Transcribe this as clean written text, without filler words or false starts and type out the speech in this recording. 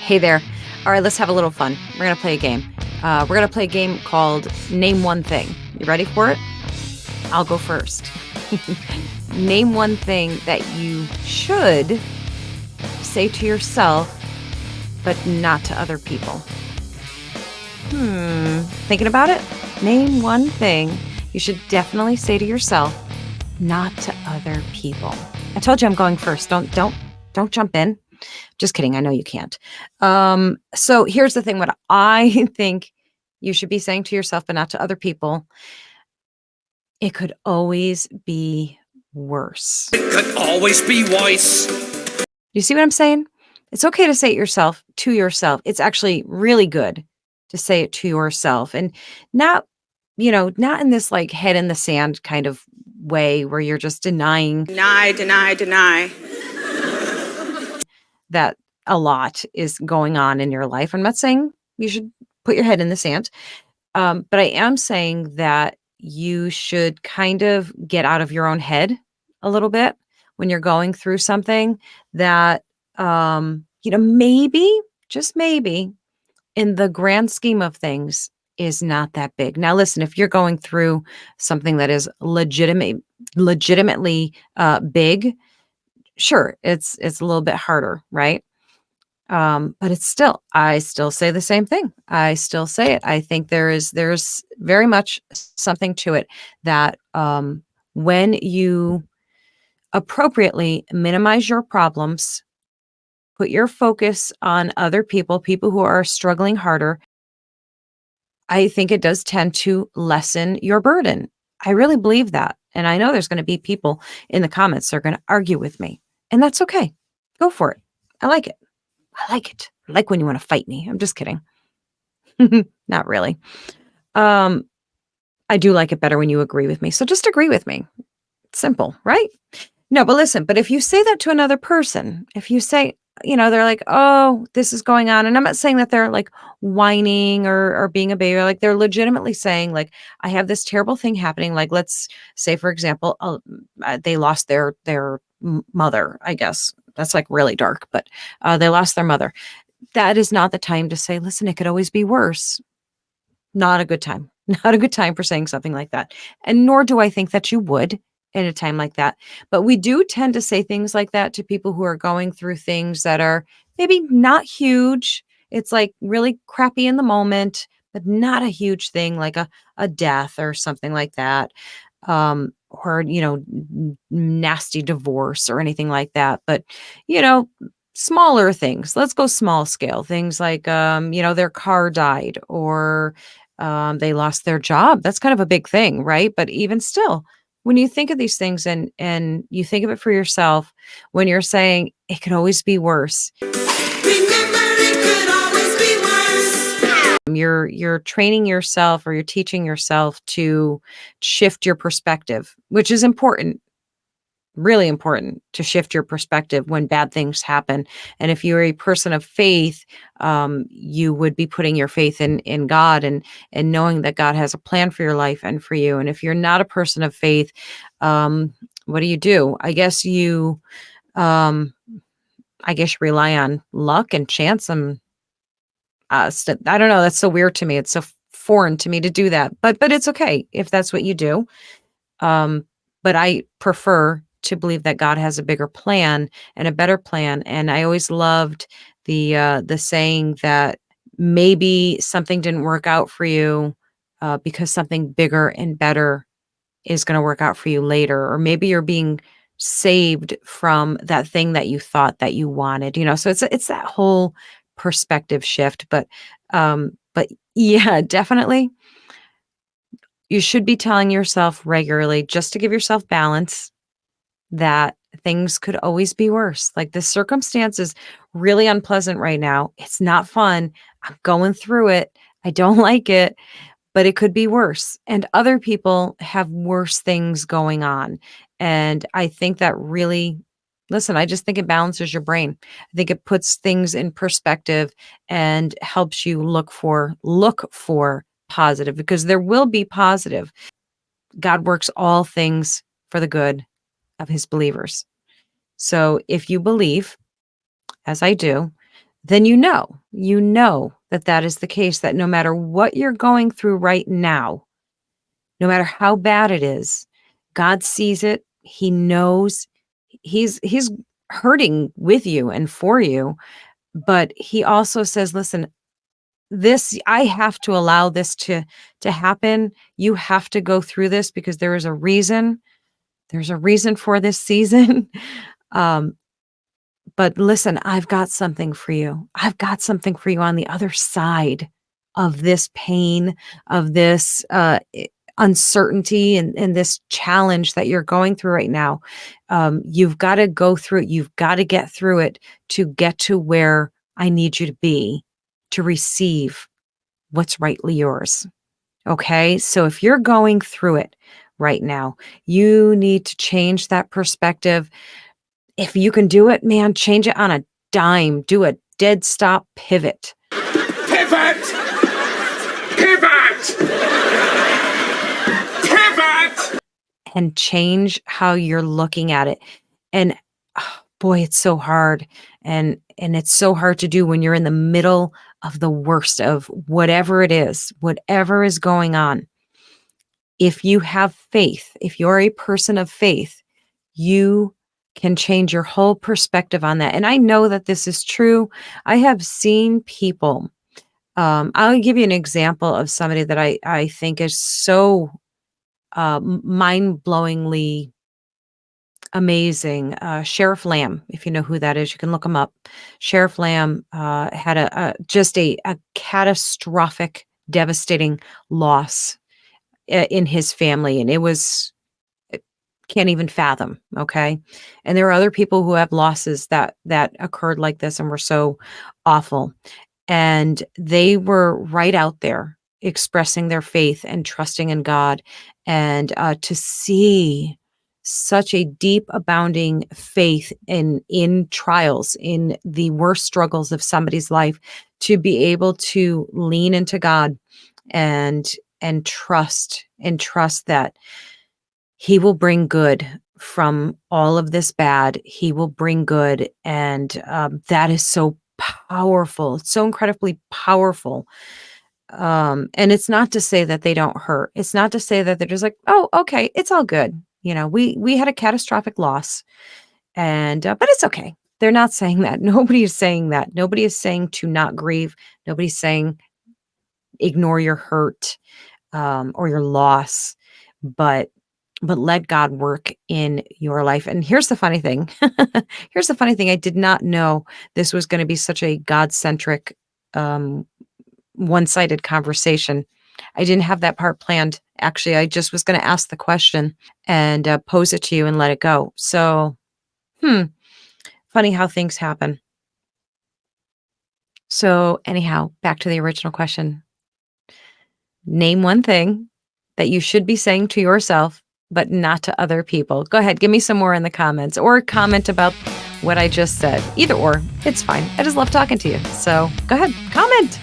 Hey there. All right, let's have a little fun. We're going to play a game. We're going to play a game called Name One Thing. You ready for it? I'll go first. Name one thing that you should say to yourself, but not to other people. Thinking about it? Name one thing you should definitely say to yourself, not to other people. I told you I'm going first. Don't jump in. Just kidding. I know you can't. So here's the thing. What I think you should be saying to yourself, but not to other people. It could always be worse. It could always be worse. You see what I'm saying? It's okay to say it to yourself. It's actually really good to say it to yourself, and not in this like head in the sand kind of way where you're just denying Deny. that a lot is going on in your life. I'm not saying you should put your head in the sand, but I am saying that you should kind of get out of your own head a little bit when you're going through something that, maybe, just maybe, in the grand scheme of things is not that big. Now, listen, if you're going through something that is legitimately big, sure, it's a little bit harder, right? But I still say the same thing. I still say it. I think there's very much something to it that when you appropriately minimize your problems, put your focus on other people who are struggling harder, I think it does tend to lessen your burden. I really believe that. And I know there's going to be people in the comments that are going to argue with me. And that's okay. Go for it. I like it. I like when you want to fight me. I'm just kidding. Not really. I do like it better when you agree with me. So just agree with me. It's simple, right? No, but listen, but if you say that to another person, if you say, they're like, oh, this is going on. And I'm not saying that they're like whining or being a baby. Like they're legitimately saying like, I have this terrible thing happening. Like, let's say, for example, they lost their mother, I guess. That's like really dark, but they lost their mother. That is not the time to say, listen, it could always be worse. Not a good time. Not a good time for saying something like that. And nor do I think that you would in a time like that. But we do tend to say things like that to people who are going through things that are maybe not huge. It's like really crappy in the moment, but not a huge thing like a death or something like that. Or, nasty divorce or anything like that. But, smaller things. Let's go small scale things like, their car died or they lost their job. That's kind of a big thing, right? But even still, when you think of these things and you think of it for yourself, when you're saying it could always be worse, you're training yourself or you're teaching yourself to shift your perspective, which is important, really important to shift your perspective when bad things happen. And if you're a person of faith, you would be putting your faith in God and knowing that God has a plan for your life and for you. And if you're not a person of faith, what do? I guess you rely on luck and chance and I don't know. That's so weird to me. It's so foreign to me to do that, but it's okay if that's what you do. But I prefer to believe that God has a bigger plan and a better plan. And I always loved the saying that maybe something didn't work out for you because something bigger and better is going to work out for you later, or maybe you're being saved from that thing that you thought that you wanted. So it's that whole perspective shift. But yeah, definitely. You should be telling yourself regularly, just to give yourself balance, that things could always be worse. Like this circumstance is really unpleasant right now. It's not fun. I'm going through it. I don't like it, but it could be worse. And other people have worse things going on. And I think that really, listen, I just think it balances your brain. I think it puts things in perspective and helps you look for positive, because there will be positive. God works all things for the good of his believers. So if you believe, as I do, then you know that that is the case, that no matter what you're going through right now, no matter how bad it is, God sees it. He knows. He's hurting with you and for you, but he also says, listen, this, I have to allow this to happen. You have to go through this because there is a reason. There's a reason for this season. um, but listen, I've got something for you. I've got something for you on the other side of this pain, of this uncertainty and this challenge that you're going through right now. You've got to go through it. You've got to get through it to get to where I need you to be, to receive what's rightly yours. Okay. So if you're going through it right now, you need to change that perspective. If you can do it, man, change it on a dime. Do a dead stop pivot. Pivot! Pivot! Pivot! And change how you're looking at it. And boy, it's so hard. And it's so hard to do when you're in the middle of the worst of whatever it is, whatever is going on. If you have faith, if you're a person of faith, you can change your whole perspective on that. And I know that this is true. I have seen people. I'll give you an example of somebody that I think is so mind-blowingly amazing. Sheriff Lamb, if you know who that is, you can look him up. Sheriff Lamb had just a catastrophic, devastating loss in his family, and it was, can't even fathom. Okay, and there are other people who have losses that occurred like this and were so awful, and they were right out there expressing their faith and trusting in God, and to see such a deep, abounding faith in trials, in the worst struggles of somebody's life, to be able to lean into God and trust that he will bring good from all of this bad. He will bring good, and that is so powerful. It's so incredibly powerful. And it's not to say that they don't hurt. It's not to say that they're just like, oh, okay, it's all good. You know, we had a catastrophic loss, and but it's okay. They're not saying that. Nobody is saying that. Nobody is saying to not grieve. Nobody's saying ignore your hurt or your loss, but let God work in your life. And here's the funny thing. Here's the funny thing. I did not know this was going to be such a God-centric, one-sided conversation. I didn't have that part planned. Actually, I just was going to ask the question and pose it to you and let it go. So, funny how things happen. So anyhow, back to the original question. Name one thing that you should be saying to yourself, but not to other people. Go ahead, give me some more in the comments, or comment about what I just said. Either or, it's fine. I just love talking to you. So go ahead, comment.